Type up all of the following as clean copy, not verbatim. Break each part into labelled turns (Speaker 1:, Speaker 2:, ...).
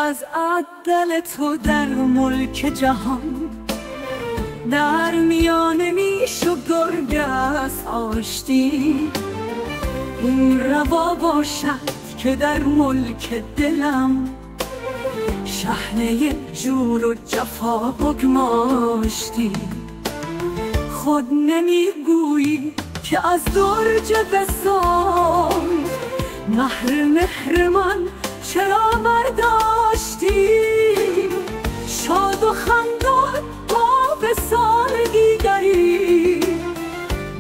Speaker 1: از عدل تو در ملک جهان، در میان میش و گرگ است آشتی. این روا باشد که در ملک دلم، شحنه جور و جفا بگماشتی. خود نمیگویی که از درج وصال، مهر من چرا برداشتی؟ شاد و خندان با وصال دیگری،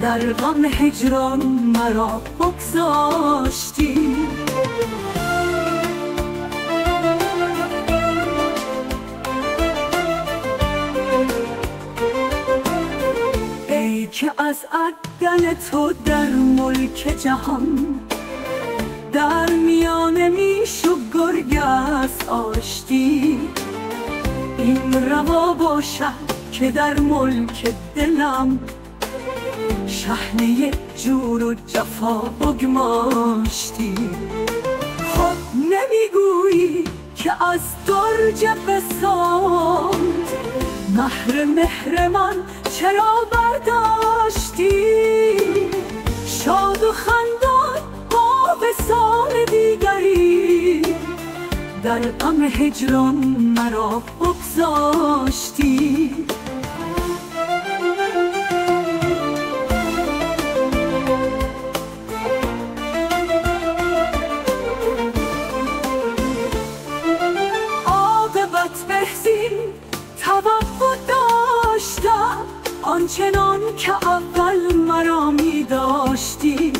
Speaker 1: در غم هجران مرا بگذاشتی. ای که از عدل تو در ملک جهان، در میان میش و گرگ است آشتی. این روا باشد که در ملک دلم، شحنه جور و جفا بگماشتی. خود نمیگویی که از درج وصال، مهر من چرا برداشتی؟ شاد و خندان با وصال دیگری، در غم هجران مرا بگذاشتی. عاقبت بهزین توقع داشتم، آنچنان که اول مرا می داشتی.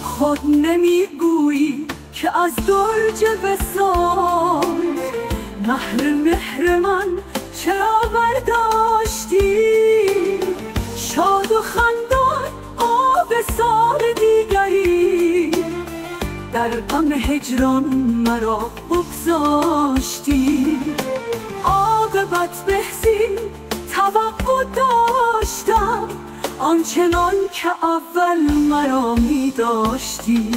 Speaker 1: خود نمیگویی که از درج وصال، مهر من چرا برداشتی؟ شاد و خندان با وصال دیگری، در غم هجران مرا بگذاشتی. عاقبت بهزین توقع داشتم، آنچنان که اول مرا می داشتی.